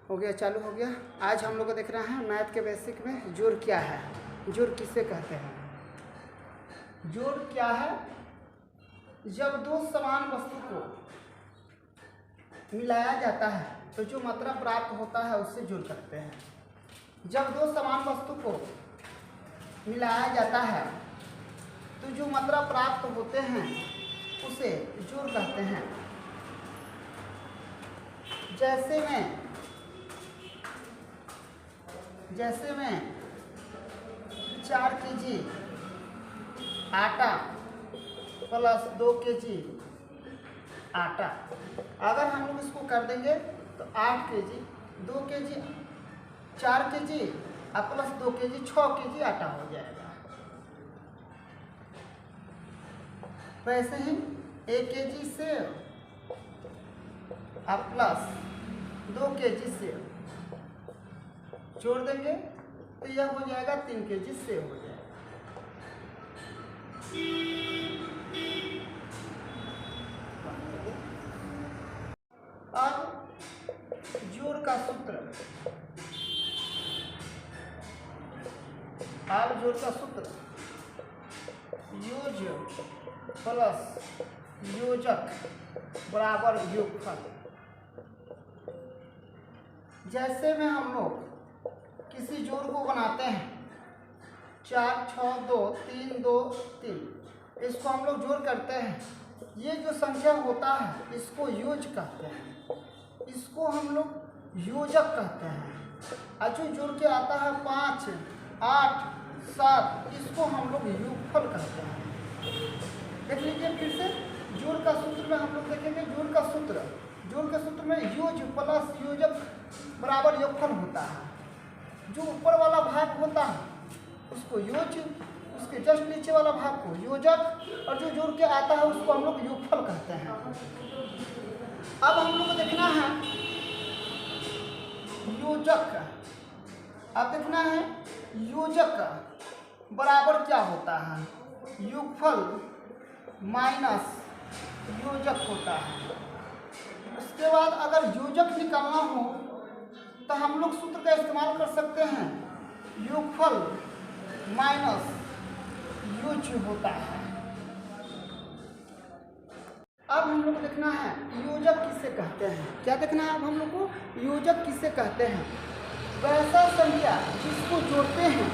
हो गया, चालू हो गया। आज हम लोग को देख रहे हैं मैथ के बेसिक में जोड़ क्या है, जोड़ किसे कहते हैं। जोड़ क्या है? जब दो समान वस्तु को मिलाया जाता है तो जो मात्रा प्राप्त होता है उससे जोड़ करते हैं। जब दो समान वस्तु को मिलाया जाता है तो जो मात्रा प्राप्त होते हैं उसे जोड़ कहते हैं। जैसे में 4 kg आटा प्लस 2 kg आटा, अगर हम लोग इसको कर देंगे तो 8 kg, 2 kg 4 kg और प्लस 2 kg 6 kg आटा हो जाएगा। वैसे ही 1 kg सेव और प्लस 2 kg सेव जोड़ देंगे तो यह हो जाएगा 3 kg सेव हो जाएगा। अब जोड़ का सूत्र, योज प्लस योजक बराबर योगफल। जैसे में हम लोग किसी जोड़ को बनाते हैं 4 6 2 3 2 3, इसको हम लोग जोड़ करते हैं। ये जो संख्या होता है इसको योज कहते हैं, इसको हम लोग योजक कहते हैं। और जो जोड़ के आता है 5 8 7, इसको हम लोग योगफल कहते हैं। देख लीजिए फिर से जोड़ का सूत्र में हम लोग देखेंगे। जोड़ के सूत्र में योज प्लस योजक बराबर योगफल होता है। जो ऊपर वाला भाग होता है उसको योज, उसके जस्ट नीचे वाला भाग को योजक, और जो जोड़ के आता है उसको हम लोग योगफल कहते हैं। अब हम लोग को देखना है योजक। अब देखना है योजक बराबर क्या होता है, योगफल माइनस योजक होता है। उसके बाद अगर योजक निकालना हो तो हम लोग सूत्र का इस्तेमाल कर सकते हैं, योगफल माइनस योज होता है। अब हम लोग देखना है योजक किसे कहते हैं। क्या देखना है अब हम लोग को, योजक किसे कहते हैं? वैसा संख्या जिसको जोड़ते हैं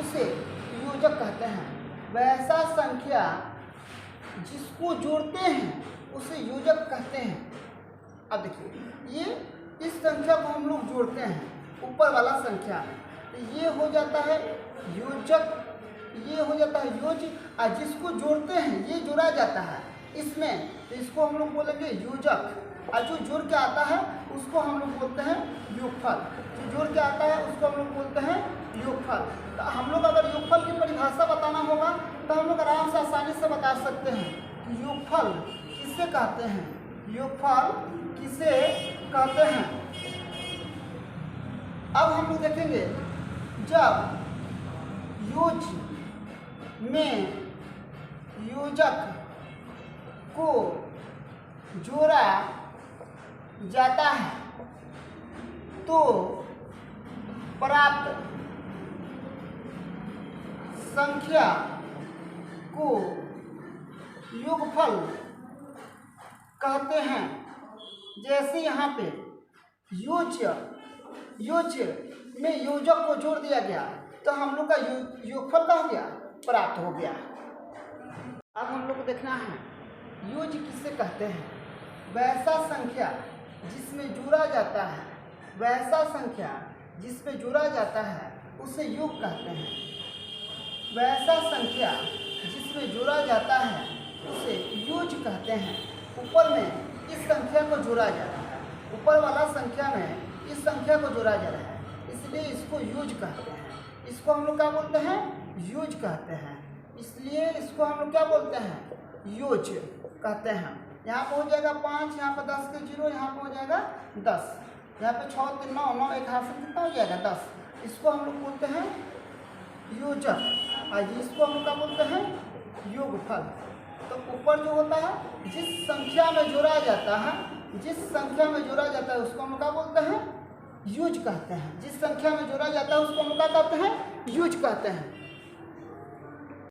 उसे योजक कहते हैं। वैसा संख्या जिसको जोड़ते हैं उसे योजक कहते हैं। अब देखिए ये इस संख्या को हम लोग जोड़ते हैं ऊपर वाला संख्या, तो ये हो जाता है योजक, ये हो जाता है योज। और जिसको जोड़ते हैं ये जोड़ा जाता है इसमें, तो इसको हम लोग बोलेंगे योजक। और जो जोड़ के आता है उसको हम लोग बोलते हैं योगफल। जो जोड़ के आता है उसको हम लोग बोलते हैं योगफल। तो हम लोग अगर योगफल की परिभाषा बताना होगा तो हम लोग आराम से आसानी से बता सकते हैं कि योगफल किसे कहते हैं, योगफल किसे कहते हैं। अब हम लोग देखेंगे जब योज में योजक को जोड़ा जाता है तो प्राप्त संख्या को योगफल कहते हैं। जैसे यहाँ पे योज में योजक को जोड़ दिया गया तो हम लोग का योगफल का हो गया, प्राप्त हो गया। अब हम लोग को देखना है योज किसे कहते हैं। वैसा संख्या जिसमें जोड़ा जाता है, वैसा संख्या जिसमें जोड़ा जाता है उसे योग कहते हैं। वैसा संख्या जिसमें जोड़ा जाता है उसे योज कहते हैं। ऊपर में इस संख्या को जोड़ा जा रहा है, ऊपर वाला संख्या में इस संख्या को जोड़ा जा रहा है, इसलिए इसको योज कहते हैं। इसको हम लोग क्या बोलते हैं, योज कहते हैं। इसलिए इसको हम लोग क्या बोलते हैं, योज कहते हैं। यहाँ पर हो जाएगा 5, यहाँ पर 10 के 0, यहाँ पर हो जाएगा 10, यहाँ पे 6 3 9 9, एक हाथ से कितना हो जाएगा 10। इसको हम लोग बोलते हैं योजक, और इसको हम लोग क्या बोलते हैं, योगफल। तो ऊपर जो होता है जिस संख्या में जोड़ा जाता है, जिस संख्या में जोड़ा जाता है उसको हम क्या बोलते हैं, यूज कहते हैं। जिस संख्या में जोड़ा जाता है उसको हम क्या कहते हैं? यूज कहते हैं।